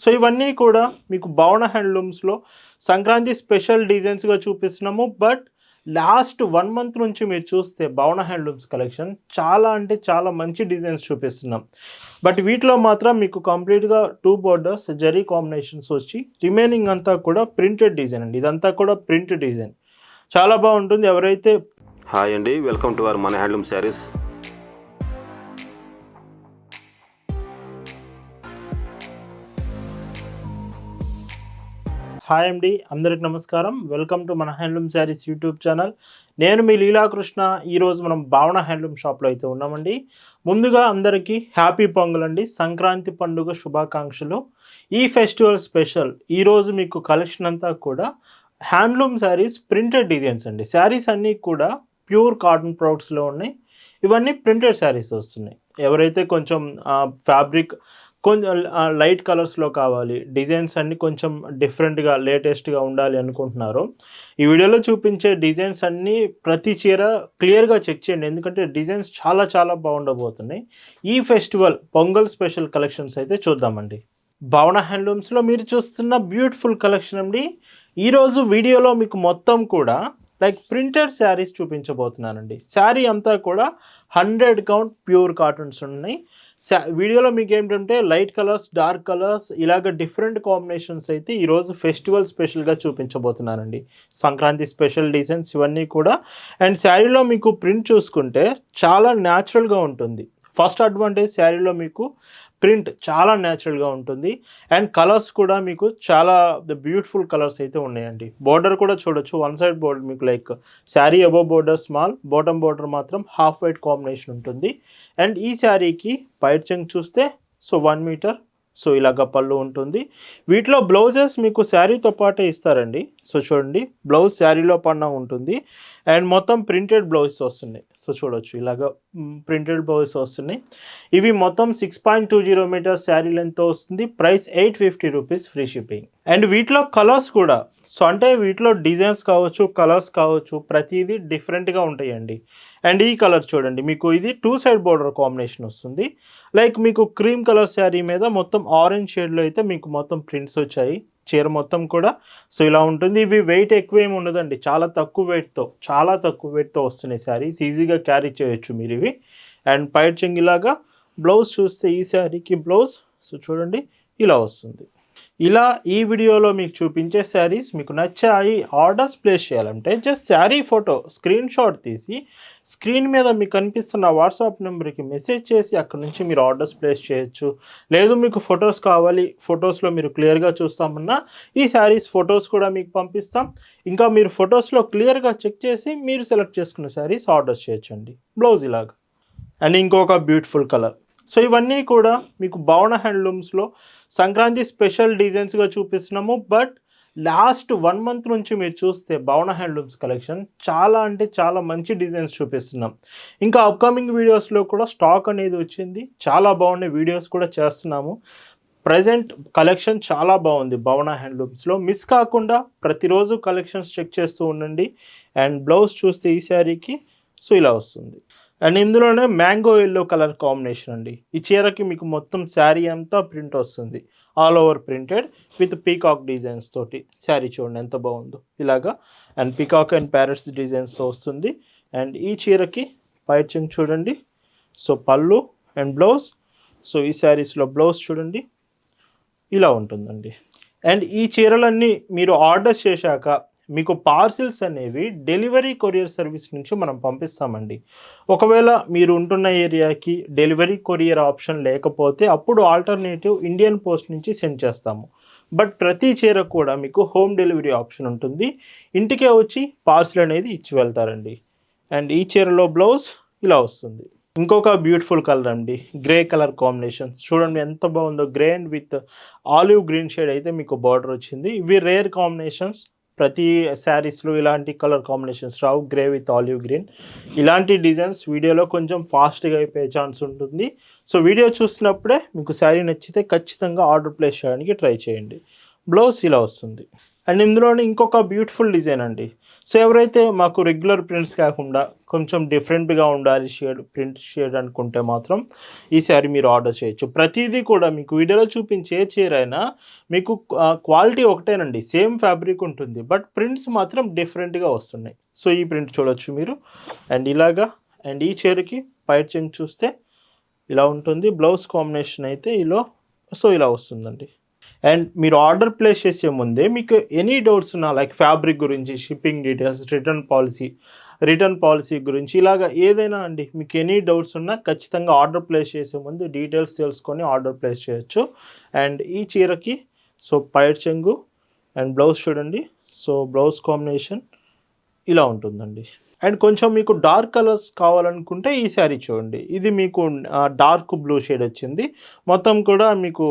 So ఇవన్నీ కూడా మీకు భవన హ్యాండ్లూమ్స్లో సంక్రాంతి స్పెషల్ డిజైన్స్గా చూపిస్తున్నాము. బట్ లాస్ట్ 1 మంత్ నుంచి మీరు చూస్తే భవన హ్యాండ్లూమ్స్ కలెక్షన్ చాలా అంటే చాలా మంచి డిజైన్స్ చూపిస్తున్నాం. బట్ వీటిలో మాత్రం మీకు కంప్లీట్గా 2 బోర్డర్స్ జరీ కాంబినేషన్స్ వచ్చి రిమైనింగ్ అంతా కూడా ప్రింటెడ్ డిజైన్ అండి. ఇదంతా కూడా ప్రింట్ డిజైన్ చాలా బాగుంటుంది. ఎవరైతే హాయ్ అండి, వెల్కమ్ టు అవర్ మన హ్యాండ్లూమ్ శారీస్. హాయ్ అండి, అందరికి నమస్కారం. వెల్కమ్ టు మన హ్యాండ్లూమ్ శారీస్ యూట్యూబ్ ఛానల్. నేను మీ లీలాకృష్ణ. ఈరోజు మనం భావన హ్యాండ్లూమ్ షాప్లో అయితే ఉన్నామండి. ముందుగా అందరికీ హ్యాపీ పొంగల్ అండి. సంక్రాంతి పండుగ శుభాకాంక్షలు. ఈ ఫెస్టివల్ స్పెషల్ ఈరోజు మీకు కలెక్షన్ అంతా కూడా హ్యాండ్లూమ్ శారీస్ ప్రింటెడ్ డిజైన్స్ అండి. శారీస్ అన్నీ కూడా ప్యూర్ కాటన్ ప్రొడక్ట్స్లో ఉన్నాయి. ఇవన్నీ ప్రింటెడ్ శారీస్ వస్తున్నాయి. ఎవరైతే కొంచెం ఫ్యాబ్రిక్ కొంచెం లైట్ కలర్స్లో కావాలి, డిజైన్స్ అన్నీ కొంచెం డిఫరెంట్గా లేటెస్ట్గా ఉండాలి అనుకుంటున్నారు, ఈ వీడియోలో చూపించే డిజైన్స్ అన్నీ ప్రతి చీర క్లియర్గా చెక్ చేయండి. ఎందుకంటే డిజైన్స్ చాలా చాలా బాగుండబోతున్నాయి. ఈ ఫెస్టివల్ పొంగల్ స్పెషల్ కలెక్షన్స్ అయితే చూద్దామండి. భవన హ్యాండ్లూమ్స్లో మీరు చూస్తున్న బ్యూటిఫుల్ కలెక్షన్ అండి. ఈరోజు వీడియోలో మీకు మొత్తం కూడా లైక్ ప్రింటెడ్ శారీస్ చూపించబోతున్నానండి. శారీ అంతా కూడా 100 కౌంట్ ప్యూర్ కాటన్స్ ఉన్నాయి. వీడియోలో మీకు ఏంటంటే లైట్ కలర్స్, డార్క్ కలర్స్, ఇలాగ డిఫరెంట్ కాంబినేషన్స్ అయితే ఈరోజు ఫెస్టివల్ స్పెషల్గా చూపించబోతున్నానండి. సంక్రాంతి స్పెషల్ డిజైన్స్ ఇవన్నీ కూడా. అండ్ శారీలో మీకు ప్రింట్ చూసుకుంటే చాలా న్యాచురల్గా ఉంటుంది. ఫస్ట్ అడ్వాంటేజ్, శారీలో మీకు ప్రింట్ చాలా న్యాచురల్గా ఉంటుంది. అండ్ కలర్స్ కూడా మీకు చాలా బ్యూటిఫుల్ కలర్స్ అయితే ఉన్నాయండి. బోర్డర్ కూడా చూడొచ్చు. వన్ సైడ్ బోర్డర్ మీకు like sari above border small, bottom border మాత్రం హాఫ్ వైట్ కాంబినేషన్ ఉంటుంది. అండ్ ఈ శారీకి పైట్ చెంగ్ చూస్తే 1 మీటర్ ఇలాగ పళ్ళు ఉంటుంది. వీటిలో బ్లౌజెస్ మీకు శారీతో పాటే ఇస్తారండి. చూడండి, బ్లౌజ్ శారీలో పన్నా ఉంటుంది. అండ్ మొత్తం ప్రింటెడ్ బ్లౌజెస్ వస్తున్నాయి. చూడొచ్చు, ఇలాగ ప్రింటెడ్ బ్లౌజెస్ వస్తున్నాయి. ఇవి మొత్తం 6.20 మీటర్స్ శారీ లెంత్ వస్తుంది. Price 850 rupees, free shipping. And వీటిలో కలర్స్ కూడా అంటే వీటిలో డిజైన్స్ కావచ్చు, కలర్స్ కావచ్చు, ప్రతిదీ డిఫరెంట్గా ఉంటాయండి. అండ్ ఈ కలర్ చూడండి, మీకు ఇది 2 సైడ్ బోర్డర్ కాంబినేషన్ వస్తుంది. లైక్ మీకు క్రీమ్ కలర్ శారీ మీద మొత్తం ఆరెంజ్ షేడ్లో అయితే మీకు మొత్తం ప్రింట్స్ వచ్చాయి. చీర మొత్తం కూడా ఇలా ఉంటుంది. ఇవి వెయిట్ ఎక్కువ ఏమి ఉండదండి. చాలా తక్కువ వెయిట్తో వస్తున్నాయి శారీస్. ఈజీగా క్యారీ చేయొచ్చు మీరు ఇవి. అండ్ పైట్ చెంగ్ ఇలాగా. బ్లౌజ్ చూస్తే ఈ శారీకి బ్లౌజ్ చూడండి ఇలా వస్తుంది. ఇలా ఈ వీడియోలో మీకు చూపించే శారీస్ మీకు నచ్చాయి, ఆర్డర్స్ ప్లేస్ చేయాలంటే just sari photo screen shot తీసి స్క్రీన్ మీద మీకు కనిపిస్తున్న వాట్సాప్ నెంబర్కి మెసేజ్ చేసి అక్కడ నుంచి మీరు ఆర్డర్స్ ప్లేస్ చేయొచ్చు. లేదు మీకు ఫొటోస్ కావాలి, ఫొటోస్లో మీరు క్లియర్గా చూస్తామన్నా ఈ శారీస్ ఫొటోస్ కూడా మీకు పంపిస్తాం. ఇంకా మీరు ఫొటోస్లో క్లియర్గా చెక్ చేసి మీరు సెలెక్ట్ చేసుకున్న శారీస్ ఆర్డర్స్ చేయొచ్చండి. బ్లౌజ్ ఇలాగా. అండ్ ఇంకొక బ్యూటిఫుల్ కలర్. ఇవన్నీ కూడా మీకు భవన హ్యాండ్లూమ్స్లో సంక్రాంతి స్పెషల్ డిజైన్స్గా చూపిస్తున్నాము. బట్ లాస్ట్ 1 మంత్ నుంచి మీరు చూస్తే భవన హ్యాండ్లూమ్స్ కలెక్షన్ చాలా అంటే చాలా మంచి డిజైన్స్ చూపిస్తున్నాం. ఇంకా అప్కమింగ్ వీడియోస్లో కూడా స్టాక్ అనేది వచ్చింది. చాలా బాగున్నాయి, వీడియోస్ కూడా చేస్తున్నాము. ప్రజెంట్ కలెక్షన్ చాలా బాగుంది భవన హ్యాండ్లూమ్స్లో. మిస్ కాకుండా ప్రతిరోజు కలెక్షన్స్ చెక్ చేస్తూ ఉండండి. అండ్ బ్లౌజ్ చూస్తే ఈ శారీకి ఇలా వస్తుంది. అండ్ ఇందులోనే మ్యాంగో ఎల్లో కలర్ కాంబినేషన్ అండి. ఈ చీరకి మీకు మొత్తం శారీ అంతా ప్రింట్ వస్తుంది. All over printed with peacock designs తోటి. శారీ చూడండి ఎంత బాగుందో ఇలాగా. And peacock and parrots designs వస్తుంది. అండ్ ఈ చీరకి పైట్ చెంగ్ చూడండి. పళ్ళు అండ్ బ్లౌజ్. ఈ శారీస్లో బ్లౌజ్ చూడండి ఇలా ఉంటుందండి. అండ్ ఈ చీరలన్నీ మీరు ఆర్డర్ చేశాక మీకు పార్సిల్స్ అనేవి డెలివరీ కొరియర్ సర్వీస్ నుంచి మనం పంపిస్తామండి. ఒకవేళ మీరు ఉంటున్న ఏరియాకి డెలివరీ కొరియర్ ఆప్షన్ లేకపోతే అప్పుడు ఆల్టర్నేటివ్ ఇండియన్ పోస్ట్ నుంచి సెండ్ చేస్తాము. బట్ ప్రతి చీర కూడా మీకు హోమ్ డెలివరీ ఆప్షన్ ఉంటుంది. ఇంటికే వచ్చి పార్సిల్ అనేది ఇచ్చి వెళ్తారండి. అండ్ ఈ చీరలో బ్లౌజ్ ఇలా వస్తుంది. ఇంకొక బ్యూటిఫుల్ కలర్ అండి, గ్రే కలర్ కాంబినేషన్. చూడండి ఎంత బాగుందో. Grey and with olive green shade అయితే మీకు బార్డర్ వచ్చింది. ఇవి రేర్ కాంబినేషన్స్. ప్రతి శారీస్లో ఇలాంటి colour combinations Rao. Grey with olive green. ఇలాంటి డిజైన్స్ వీడియోలో కొంచెం ఫాస్ట్గా అయిపోయే ఛాన్స్ ఉంటుంది. వీడియో చూసినప్పుడే మీకు శారీ నచ్చితే ఖచ్చితంగా ఆర్డర్ ప్లేస్ చేయడానికి ట్రై చేయండి. బ్లౌజ్ ఇలా వస్తుంది. అండ్ ఇందులోనే ఇంకొక బ్యూటిఫుల్ డిజైన్ అండి. సో ఎవరైతే మాకు రెగ్యులర్ ప్రింట్స్ కాకుండా కొంచెం డిఫరెంట్గా ఉండాలి ప్రింట్ షేడ్ అనుకుంటే మాత్రం ఈ శారీ మీరు ఆర్డర్ చేయొచ్చు. ప్రతిదీ కూడా మీకు వీడియోలో చూపించే చీర అయినా మీకు క్వాలిటీ ఒకటేనండి, సేమ్ ఫ్యాబ్రిక్ ఉంటుంది, బట్ ప్రింట్స్ మాత్రం డిఫరెంట్గా వస్తున్నాయి. సో ఈ ప్రింట్ చూడొచ్చు మీరు. అండ్ ఇలాగా, అండ్ ఈ చీరకి పైట్ చెంగు చూస్తే ఇలా ఉంటుంది. బ్లౌజ్ కాంబినేషన్ అయితే ఇలా వస్తుందండి. అండ్ మీరు ఆర్డర్ ప్లేస్ చేసే ముందే మీకు ఎనీ డౌట్స్ ఉన్నా, లైక్ ఫ్యాబ్రిక్ గురించి, షిప్పింగ్ డీటెయిల్స్, రిటర్న్ పాలసీ గురించి, ఇలాగ ఏదైనా అండి మీకు ఎనీ డౌట్స్ ఉన్నా ఖచ్చితంగా ఆర్డర్ ప్లేస్ చేసే ముందు డీటెయిల్స్ తెలుసుకొని ఆర్డర్ ప్లేస్ చేయొచ్చు. అండ్ ఈ చీరకి పైట్ చెంగు అండ్ బ్లౌజ్ చూడండి. బ్లౌజ్ కాంబినేషన్ ఇలా ఉంటుందండి. అండ్ కొంచెం మీకు డార్క్ కలర్స్ కావాలనుకుంటే ఈ శారీ చూడండి. ఇది మీకు డార్క్ బ్లూ షేడ్ వచ్చింది. మొత్తం కూడా మీకు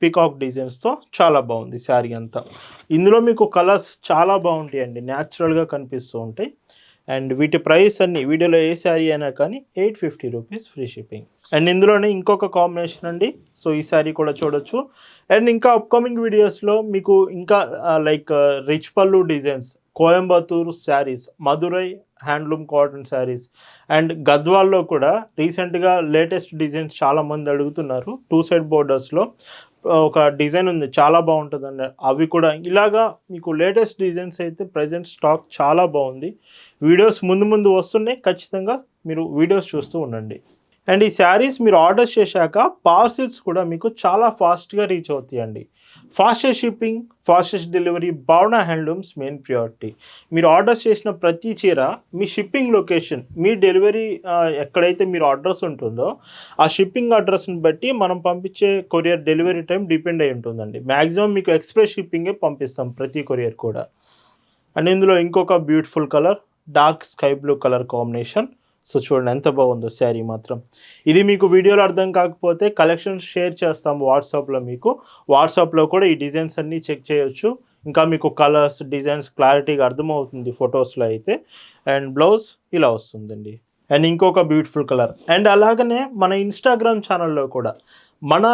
పీకాక్ డిజైన్స్తో చాలా బాగుంది శారీ అంతా. ఇందులో మీకు కలర్స్ చాలా బాగుంటాయండి, న్యాచురల్గా కనిపిస్తూ ఉంటాయి. అండ్ వీటి ప్రైస్ అన్ని వీడియోలో ఏ శారీ అయినా కానీ 850 రూపీస్ ఫ్రీ షిప్పింగ్. అండ్ ఇందులోనే ఇంకొక కాంబినేషన్ అండి. ఈ శారీ కూడా చూడొచ్చు. అండ్ ఇంకా అప్కమింగ్ వీడియోస్లో మీకు ఇంకా like rich pallu designs, Coimbatore saris, Madurai handloom cotton saris, and గద్వాల్లో కూడా రీసెంట్గా లేటెస్ట్ డిజైన్స్ చాలామంది అడుగుతున్నారు. 2 సైడ్ బోర్డర్స్లో ఒక డిజైన్ ఉంది, చాలా బాగుంటుందండి. అవి కూడా ఇలాగా మీకు లేటెస్ట్ డిజైన్స్ అయితే ప్రజెంట్ స్టాక్ చాలా బాగుంది. వీడియోస్ ముందు వస్తున్నాయి, ఖచ్చితంగా మీరు వీడియోస్ చూస్తూ ఉండండి. అండ్ ఈ శారీస్ మీరు ఆర్డర్ చేశాక పార్సిల్స్ కూడా మీకు చాలా ఫాస్ట్గా రీచ్ అవుతాయండి. ఫాస్టెస్ట్ షిప్పింగ్, ఫాస్టెస్ట్ డెలివరీ భావన హ్యాండ్లూమ్స్ మెయిన్ ప్రియారిటీ. మీరు ఆర్డర్ చేసిన ప్రతి చీర మీ షిప్పింగ్ లొకేషన్, మీ డెలివరీ ఎక్కడైతే మీరు అడ్రస్ ఉంటుందో ఆ షిప్పింగ్ అడ్రస్ని బట్టి మనం పంపించే కొరియర్ డెలివరీ టైం డిపెండ్ అయి ఉంటుందండి. మ్యాక్సిమం మీకు ఎక్స్ప్రెస్ షిప్పింగే పంపిస్తాం ప్రతి కొరియర్ కూడా. అండ్ ఇందులో ఇంకొక beautiful colour, dark sky blue colour combination. చూడండి ఎంత బాగుందో శారీ మాత్రం. ఇది మీకు వీడియోలో అర్థం కాకపోతే కలెక్షన్స్ షేర్ చేస్తాము వాట్సాప్లో. మీకు వాట్సాప్లో కూడా ఈ డిజైన్స్ అన్నీ చెక్ చేయొచ్చు. ఇంకా మీకు కలర్స్, డిజైన్స్ క్లారిటీగా అర్థమవుతుంది ఫొటోస్లో అయితే. అండ్ బ్లౌజ్ ఇలా వస్తుందండి. అండ్ ఇంకొక బ్యూటిఫుల్ కలర్. అండ్ అలాగనే మన ఇన్స్టాగ్రామ్ ఛానల్లో కూడా మన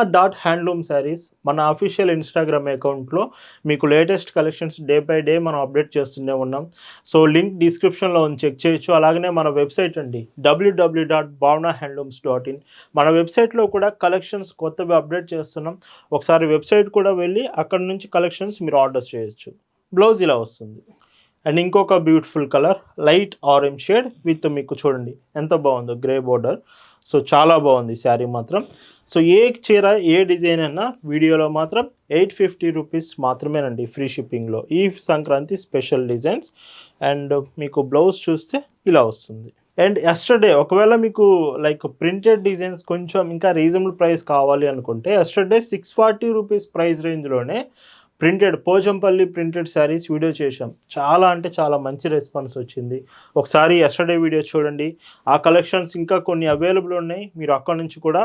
శారీస్, మన అఫీషియల్ ఇన్స్టాగ్రామ్ అకౌంట్లో మీకు latest collections day by day మనం అప్డేట్ చేస్తూనే ఉన్నాం. లింక్ డిస్క్రిప్షన్లో చెక్ చేయొచ్చు. అలాగనే మన వెబ్సైట్ అండి www.bhavnahandlooms.in. మన వెబ్సైట్లో కూడా కలెక్షన్స్ కొత్తవి అప్డేట్ చేస్తున్నాం. ఒకసారి వెబ్సైట్ కూడా వెళ్ళి అక్కడ నుంచి కలెక్షన్స్ మీరు ఆర్డర్ చేయొచ్చు. బ్లౌజ్ ఇలా వస్తుంది. అండ్ ఇంకొక beautiful colour, light orange shade with మీకు చూడండి ఎంత బాగుందో గ్రే బోర్డర్. చాలా బాగుంది శారీ మాత్రం. ఏ చీర ఏ డిజైన్ అయినా వీడియోలో మాత్రం 850 రూపీస్ మాత్రమేనండి ఫ్రీ షిప్పింగ్లో. ఈ సంక్రాంతి స్పెషల్ డిజైన్స్. అండ్ మీకు బ్లౌజ్ చూస్తే ఇలా వస్తుంది. అండ్ ఎస్టర్డే ఒకవేళ మీకు లైక్ ప్రింటెడ్ డిజైన్స్ కొంచెం ఇంకా రీజనబుల్ ప్రైస్ కావాలి అనుకుంటే ఎస్టర్డే 640 రూపీస్ ప్రైస్ రేంజ్లోనే printed Pochampally printed saris video చేశాం. చాలా అంటే చాలా మంచి రెస్పాన్స్ వచ్చింది. ఒకసారి ఎస్టర్డే వీడియో చూడండి. ఆ కలెక్షన్స్ ఇంకా కొన్ని అవైలబుల్ ఉన్నాయి. మీరు అక్కడ నుంచి కూడా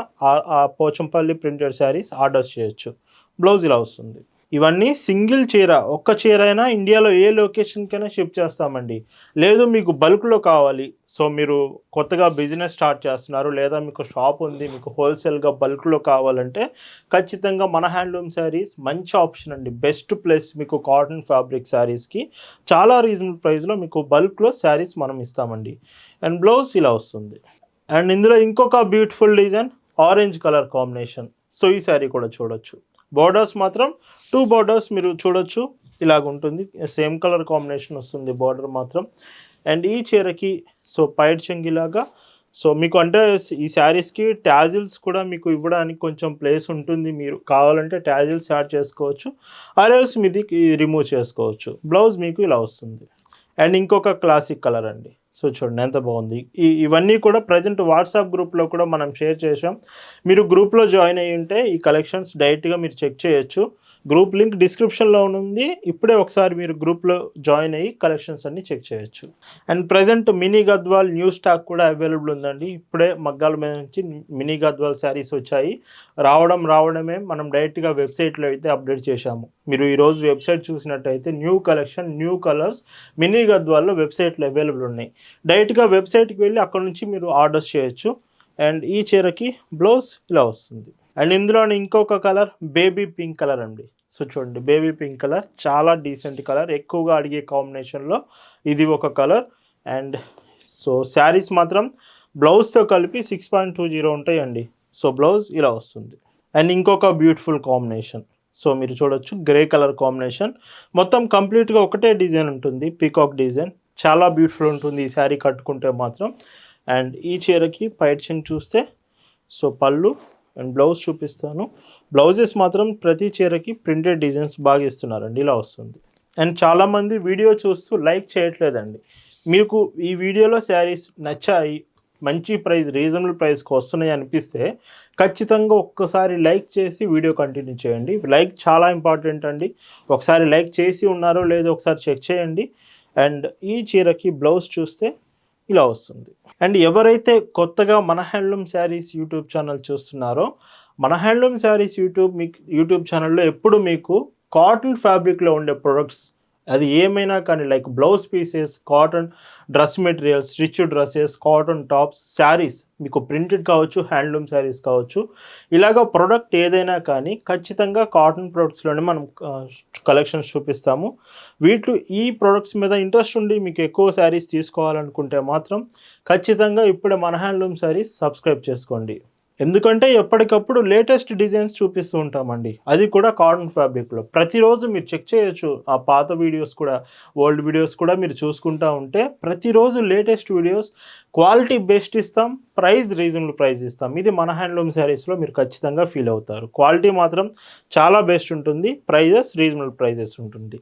ఆ పోచంపల్లి ప్రింటెడ్ శారీస్ ఆర్డర్ చేయొచ్చు. బ్లౌజ్ ఇలా వస్తుంది. ఇవన్నీ సింగిల్ చీర, ఒక్క చీర అయినా ఇండియాలో ఏ లొకేషన్కైనా షిప్ చేస్తామండి. లేదు మీకు బల్క్లో కావాలి, మీరు కొత్తగా బిజినెస్ స్టార్ట్ చేస్తున్నారు, లేదా మీకు షాప్ ఉంది, మీకు హోల్సేల్గా బల్క్లో కావాలంటే ఖచ్చితంగా మన హ్యాండ్లూమ్ శారీస్ మంచి ఆప్షన్ అండి. బెస్ట్ ప్లేస్ మీకు కాటన్ ఫ్యాబ్రిక్ శారీస్కి చాలా రీజనబుల్ ప్రైస్లో మీకు బల్క్లో శారీస్ మనం ఇస్తామండి. అండ్ బ్లౌజ్ ఇలా వస్తుంది. అండ్ ఇందులో ఇంకొక beautiful design, orange colour combination. ఈ శారీ కూడా చూడొచ్చు. బోర్డర్స్ మాత్రం 2 బోర్డర్స్ మీరు చూడొచ్చు, ఇలాగ ఉంటుంది. సేమ్ కలర్ కాంబినేషన్ వస్తుంది బోర్డర్ మాత్రం. అండ్ ఈ చీరకి పైట్ చెంగిలాగా మీకు అంటే ఈ శారీస్కి ట్యాజిల్స్ కూడా మీకు ఇవ్వడానికి కొంచెం ప్లేస్ ఉంటుంది. మీరు కావాలంటే ట్యాజిల్స్ యాడ్ చేసుకోవచ్చు, ఆర్ఎల్స్ మీది రిమూవ్ చేసుకోవచ్చు. బ్లౌజ్ మీకు ఇలా వస్తుంది. అండ్ ఇంకొక క్లాసిక్ కలర్ అండి. చూడండి ఎంత బాగుంది. ఇవన్నీ కూడా ప్రజెంట్ వాట్సాప్ గ్రూప్లో కూడా మనం షేర్ చేసాం. మీరు గ్రూప్లో జాయిన్ అయ్యి ఉంటే ఈ కలెక్షన్స్ డైరెక్ట్గా మీరు చెక్ చేయొచ్చు. గ్రూప్ లింక్ డిస్క్రిప్షన్లో ఉంది. ఇప్పుడే ఒకసారి మీరు గ్రూప్లో జాయిన్ అయ్యి కలెక్షన్స్ అన్ని చెక్ చేయొచ్చు. And present mini Gadwal new stock కూడా అవైలబుల్ ఉందండి. ఇప్పుడే మగ్గాల మీద నుంచి మినీ గద్వాల్ శారీస్ వచ్చాయి. రావడమే మనం డైరెక్ట్గా వెబ్సైట్లో అయితే అప్డేట్ చేశాము. మీరు ఈరోజు వెబ్సైట్ చూసినట్టయితే new collection, new colours mini గద్వాల్లో వెబ్సైట్లో అవైలబుల్ ఉన్నాయి. డైరెక్ట్గా వెబ్సైట్కి వెళ్ళి అక్కడ నుంచి మీరు ఆర్డర్స్ చేయొచ్చు. అండ్ ఈ చీరకి బ్లౌజ్ ఇలా వస్తుంది. అండ్ ఇందులోని ఇంకొక కలర్ బేబీ పింక్ కలర్ అండి. సో చూడండి బేబీ పింక్ కలర్, చాలా డీసెంట్ కలర్, ఎక్కువగా అడిగే కాంబినేషన్లో ఇది ఒక కలర్. అండ్ సో శారీస్ మాత్రం బ్లౌజ్తో కలిపి 6.20 ఉంటాయండి. సో బ్లౌజ్ ఇలా వస్తుంది. అండ్ ఇంకొక బ్యూటిఫుల్ కాంబినేషన్, సో మీరు చూడొచ్చు గ్రే కలర్ కాంబినేషన్, మొత్తం కంప్లీట్గా ఒకటే డిజైన్ ఉంటుంది, పీకాక్ డిజైన్, చాలా బ్యూటిఫుల్ ఉంటుంది ఈ శారీ కట్టుకుంటే మాత్రం. అండ్ ఈ చీరకి పైచింగ్ చూస్తే సో పళ్ళు అండ్ బ్లౌజ్ చూపిస్తాను. బ్లౌజెస్ మాత్రం ప్రతి చీరకి ప్రింటెడ్ డిజైన్స్ బాగా ఇస్తున్నారండి, ఇలా వస్తుంది. అండ్ చాలామంది వీడియో చూస్తూ లైక్ చేయట్లేదండి. మీకు ఈ వీడియోలో శారీస్ నచ్చాయి, మంచి ప్రైస్, రీజనబుల్ ప్రైస్కి వస్తున్నాయి అనిపిస్తే ఖచ్చితంగా ఒక్కసారి లైక్ చేసి వీడియో కంటిన్యూ చేయండి. లైక్ చాలా ఇంపార్టెంట్ అండి. ఒకసారి లైక్ చేసి ఉన్నారో లేదో ఒకసారి చెక్ చేయండి. అండ్ ఈ చీరకి బ్లౌజ్ చూస్తే ఇలా వస్తుంది. అండ్ ఎవరైతే కొత్తగా మన హ్యాండ్లూమ్ శారీస్ యూట్యూబ్ ఛానల్ చూస్తున్నారో, మన హ్యాండ్లూమ్ శారీస్ యూట్యూబ్ ఛానల్లో ఎప్పుడు మీకు కాటన్ ఫ్యాబ్రిక్లో ఉండే ప్రొడక్ట్స్, అది ఏమైనా కానీ like blouse pieces, cotton dress materials, stitch dresses, cotton tops, saris, మీకు ప్రింటెడ్ కావచ్చు, హ్యాండ్లూమ్ శారీస్ కావచ్చు, ఇలాగ ప్రొడక్ట్ ఏదైనా కానీ ఖచ్చితంగా కాటన్ ప్రొడక్ట్స్లోనే మనం కలెక్షన్స్ చూపిస్తాము. వీటిలో ఈ ప్రొడక్ట్స్ మీద ఇంట్రెస్ట్ ఉండి మీకు ఎక్కువ శారీస్ తీసుకోవాలనుకుంటే మాత్రం ఖచ్చితంగా ఇప్పుడే మన హ్యాండ్లూమ్ శారీస్ సబ్స్క్రైబ్ చేసుకోండి. ఎందుకంటే ఎప్పటికప్పుడు లేటెస్ట్ డిజైన్స్ చూపిస్తూ ఉంటామండి, అది కూడా కాటన్ ఫ్యాబ్రిక్లో. ప్రతిరోజు మీరు చెక్ చేయొచ్చు, ఆ పాత వీడియోస్ కూడా, ఓల్డ్ వీడియోస్ కూడా మీరు చూసుకుంటూ ఉంటే ప్రతిరోజు లేటెస్ట్ వీడియోస్, క్వాలిటీ బెస్ట్ ఇస్తాం, ప్రైస్ రీజనబుల్ ప్రైస్ ఇస్తాం. ఇది మన హ్యాండ్లూమ్ శారీస్లో మీరు ఖచ్చితంగా ఫీల్ అవుతారు. క్వాలిటీ మాత్రం చాలా బెస్ట్ ఉంటుంది, ప్రైజెస్ రీజనబుల్ ప్రైజెస్ ఉంటుంది.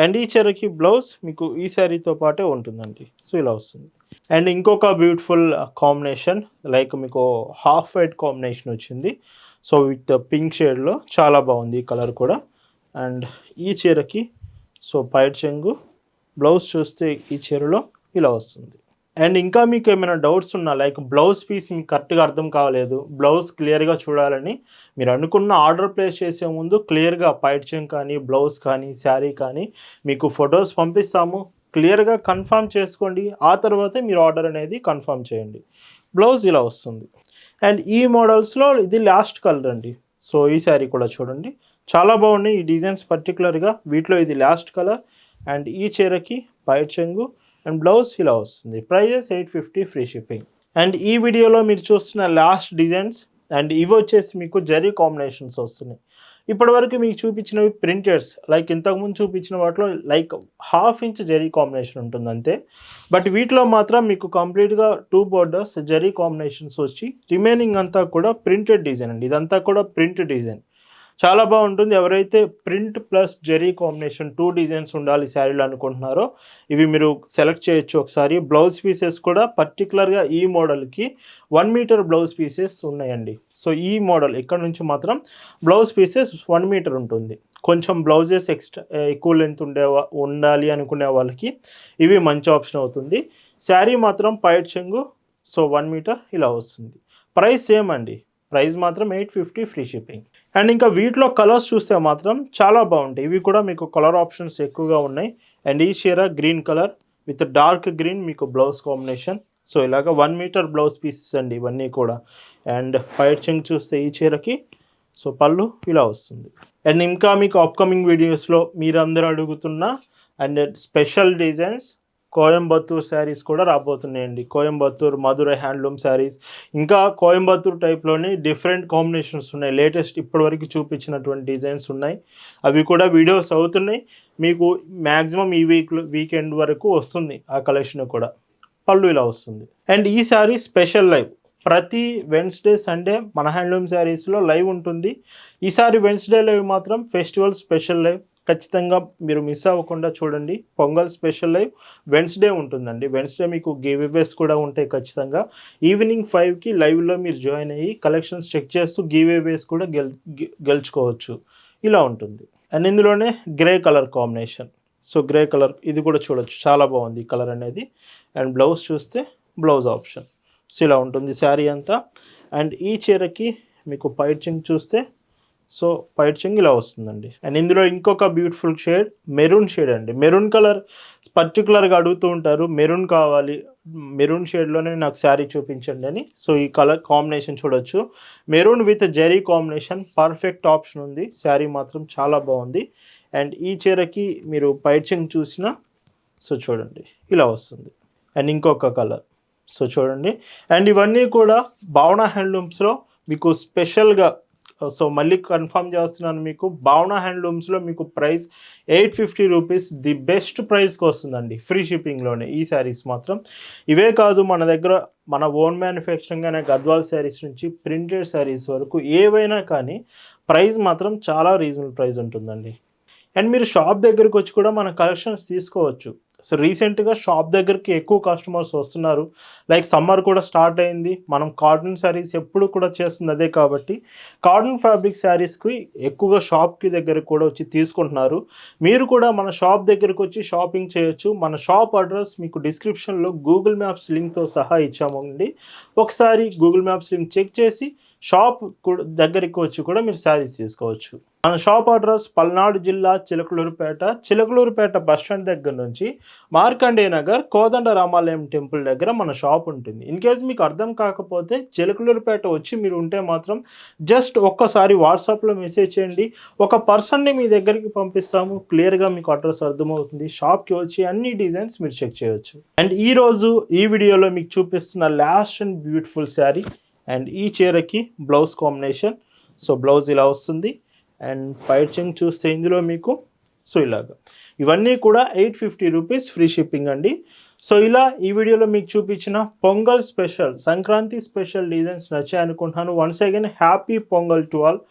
అండ్ ఈ చీరకి బ్లౌజ్ మీకు ఈ శారీతో పాటే ఉంటుందండి, సో ఇలా వస్తుంది. అండ్ ఇంకొక బ్యూటిఫుల్ కాంబినేషన్, లైక్ మీకు హాఫ్ వైట్ కాంబినేషన్ వచ్చింది, సో విత్ పింక్ షేడ్లో చాలా బాగుంది ఈ కలర్ కూడా. అండ్ ఈ చీరకి సో పైట్ చెంగు, బ్లౌజ్ చూస్తే ఈ చీరలో ఇలా వస్తుంది. అండ్ ఇంకా మీకు ఏమైనా డౌట్స్ ఉన్నా, లైక్ బ్లౌజ్ పీస్ మీకు కరెక్ట్గా అర్థం కావలేదు, బ్లౌజ్ క్లియర్గా చూడాలని మీరు అనుకున్న ఆర్డర్ ప్లేస్ చేసే ముందు క్లియర్గా పైట్ చెంగు కానీ, బ్లౌజ్ కానీ, శారీ కానీ మీకు ఫొటోస్ పంపిస్తాము. క్లియర్గా కన్ఫర్మ్ చేసుకోండి, ఆ తర్వాతే మీరు ఆర్డర్ అనేది కన్ఫర్మ్ చేయండి. బ్లౌజ్ ఇలా వస్తుంది. అండ్ ఈ మోడల్స్లో ఇది లాస్ట్ కలర్ అండి. సో ఈ శారీ కూడా చూడండి, చాలా బాగున్నాయి ఈ డిజైన్స్, పర్టికులర్గా వీటిలో ఇది లాస్ట్ కలర్. అండ్ ఈ చీరకి పైట్ చెంగు అండ్ బ్లౌజ్ ఇలా వస్తుంది. Prices 850 free shipping. అండ్ ఈ వీడియోలో మీరు చూస్తున్న లాస్ట్ డిజైన్స్, అండ్ ఇవి వచ్చేసి మీకు జరీ కాంబినేషన్స్ వస్తున్నాయి. ఇప్పటివరకు మీకు చూపించినవి ప్రింటెడ్స్, లైక్ ఇంతకుముందు చూపించిన వాటిలో లైక్ 1/2 ఇంచ్ జరీ కాంబినేషన్ ఉంటుంది అంతే. బట్ వీటిలో మాత్రం మీకు కంప్లీట్గా 2 బోర్డర్స్ జరీ కాంబినేషన్స్ వచ్చి రిమైనింగ్ అంతా కూడా ప్రింటెడ్ డిజైన్ అండి. ఇదంతా కూడా ప్రింట్ డిజైన్, చాలా బాగుంటుంది. ఎవరైతే print plus zari combination 2 designs ఉండాలి శారీలో అనుకుంటున్నారో ఇవి మీరు సెలెక్ట్ చేయొచ్చు ఒకసారి. బ్లౌజ్ పీసెస్ కూడా పర్టికులర్గా ఈ మోడల్కి 1 మీటర్ బ్లౌజ్ పీసెస్ ఉన్నాయండి. సో ఈ మోడల్ ఇక్కడ నుంచి మాత్రం బ్లౌజ్ పీసెస్ 1 మీటర్ ఉంటుంది. కొంచెం బ్లౌజెస్ ఎక్కువ లెంత్ ఉండాలి అనుకునే వాళ్ళకి ఇవి మంచి ఆప్షన్ అవుతుంది. శారీ మాత్రం పైట్ చెంగు, సో 1 మీటర్ ఇలా వస్తుంది. ప్రైస్ సేమ్ అండి, ప్రైస్ మాత్రం 850 ఫ్రీ షిప్పింగ్. అండ్ ఇంకా వీటిలో కలర్స్ చూస్తే మాత్రం చాలా బాగుంటాయి. ఇవి కూడా మీకు కలర్ ఆప్షన్స్ ఎక్కువగా ఉన్నాయి. అండ్ ఈ చీర green colour with dark green మీకు బ్లౌజ్ కాంబినేషన్. సో ఇలాగ 1 మీటర్ బ్లౌజ్ పీసెస్ అండి ఇవన్నీ కూడా. అండ్ పైట్ చెంగు చూస్తే ఈ చీరకి సో పళ్ళు ఇలా వస్తుంది. అండ్ ఇంకా మీకు అప్కమింగ్ వీడియోస్లో మీరందరూ అడుగుతున్న and special designs Coimbatore saris కూడా రాబోతున్నాయండి. కోయంబత్తూర్, మధురై హ్యాండ్లూమ్ శారీస్, ఇంకా కోయంబత్తూర్ టైప్లోనే డిఫరెంట్ కాంబినేషన్స్ ఉన్నాయి. లేటెస్ట్ ఇప్పటివరకు చూపించినటువంటి డిజైన్స్ ఉన్నాయి, అవి కూడా వీడియోస్ అవుతున్నాయి. మీకు మ్యాక్సిమం ఈ వీకెండ్ వరకు వస్తుంది ఆ కలెక్షన్ కూడా. పళ్ళు ఇలా వస్తుంది. అండ్ ఈ శారీ స్పెషల్ లైవ్ ప్రతి వెన్స్డే, సండే మన హ్యాండ్లూమ్ శారీస్లో లైవ్ ఉంటుంది. ఈసారి వెన్స్డే లైవ్ మాత్రం ఫెస్టివల్ స్పెషల్ లైవ్, ఖచ్చితంగా మీరు మిస్ అవ్వకుండా చూడండి. పొంగల్ స్పెషల్ లైవ్ వెన్స్డే ఉంటుందండి. వెన్స్డే మీకు గివ్ అవేస్ కూడా ఉంటాయి ఖచ్చితంగా. ఈవినింగ్ 5కి లైవ్లో మీరు జాయిన్ అయ్యి కలెక్షన్స్ చెక్ చేస్తూ గివ్ అవేస్ కూడా గెలుచుకోవచ్చు, ఇలా ఉంటుంది. అండ్ ఇందులోనే grey colour combination, so grey colour ఇది కూడా చూడొచ్చు, చాలా బాగుంది ఈ కలర్ అనేది. అండ్ బ్లౌజ్ చూస్తే బ్లౌజ్ ఆప్షన్, సో ఇలా ఉంటుంది శారీ అంతా. అండ్ ఈ చీరకి మీకు పైట్ చెంగు చూస్తే సో పైట్ చెంగు ఇలా వస్తుందండి. అండ్ ఇందులో ఇంకొక బ్యూటిఫుల్ షేడ్ మెరూన్ షేడ్ అండి. మెరూన్ కలర్ పర్టికులర్గా అడుగుతూ ఉంటారు, మెరూన్ కావాలి, మెరూన్ షేడ్లోనే నాకు శారీ చూపించండి అని. సో ఈ కలర్ కాంబినేషన్ చూడొచ్చు, maroon with zari combination, perfect option ఉంది. శారీ మాత్రం చాలా బాగుంది. అండ్ ఈ చీరకి మీరు పైట్ చెంగు చూసినా సో చూడండి ఇలా వస్తుంది. అండ్ ఇంకొక కలర్ సో చూడండి. అండ్ ఇవన్నీ కూడా భావన హ్యాండ్లూమ్స్లో మీకు స్పెషల్గా, సో మళ్ళీ కన్ఫర్మ్ చేస్తున్నాను, మీకు భావన హ్యాండ్లూమ్స్లో మీకు ప్రైస్ 850 రూపీస్ ది బెస్ట్ ప్రైస్కి వస్తుందండి, ఫ్రీ షిప్పింగ్లోనే ఈ శారీస్ మాత్రం. ఇవే కాదు, మన దగ్గర మన ఓన్ మ్యానుఫ్యాక్చరింగ్ అనే గద్వాల్ శారీస్ నుంచి ప్రింటెడ్ శారీస్ వరకు ఏవైనా కానీ ప్రైస్ మాత్రం చాలా రీజనబుల్ ప్రైస్ ఉంటుందండి. అండ్ మీరు షాప్ దగ్గరికి వచ్చి కూడా మన కలెక్షన్స్ తీసుకోవచ్చు. సో రీసెంట్గా షాప్ దగ్గరికి ఎక్కువ కస్టమర్స్ వస్తున్నారు, లైక్ సమ్మర్ కూడా స్టార్ట్ అయింది, మనం కాటన్ శారీస్ ఎప్పుడు కూడా చేస్తుంది అదే కాబట్టి కాటన్ ఫ్యాబ్రిక్ శారీస్కి ఎక్కువగా షాప్కి దగ్గరికి కూడా వచ్చి తీసుకుంటున్నారు. మీరు కూడా మన షాప్ దగ్గరికి వచ్చి షాపింగ్ చేయొచ్చు. మన షాప్ అడ్రస్ మీకు డిస్క్రిప్షన్లో గూగుల్ మ్యాప్స్ లింక్తో సహా ఇచ్చామండి. ఒకసారి గూగుల్ మ్యాప్స్ లింక్ చెక్ చేసి షాప్ దగ్గరికి వచ్చి కూడా మీరు శారీస్ తీసుకోవచ్చు. మన షాప్ అడ్రస్ పల్నాడు జిల్లా చిలకలూరుపేట బస్ స్టాండ్ దగ్గర నుంచి మార్కండే నగర్ కోదండ రామాలయం టెంపుల్ దగ్గర మన షాప్ ఉంటుంది. ఇన్ కేస్ మీకు అర్థం కాకపోతే చిలకలూరుపేట వచ్చి మీరు ఉంటే మాత్రం జస్ట్ ఒక్కసారి వాట్సాప్లో మెసేజ్ చేయండి, ఒక పర్సన్ని మీ దగ్గరికి పంపిస్తాము, క్లియర్గా మీకు అడ్రస్ అర్థమవుతుంది. షాప్కి వచ్చి అన్ని డిజైన్స్ మీరు చెక్ చేయొచ్చు. అండ్ ఈరోజు ఈ వీడియోలో మీకు చూపిస్తున్న last and beautiful sari, and ఈ చీరకి బ్లౌజ్ కాంబినేషన్, సో బ్లౌజ్ ఇలా వస్తుంది. అండ్ పైట్ చెంగు చూస్తే ఇందులో మీకు సో ఇలాగా ఇవన్నీ కూడా 850 రూపీస్ ఫ్రీ షిప్పింగ్ అండి. సో ఇలా ఈ వీడియోలో మీకు చూపించిన pongal special, Sankranti special designs నచ్చాయి అనుకుంటున్నాను. Once again happy pongal to all.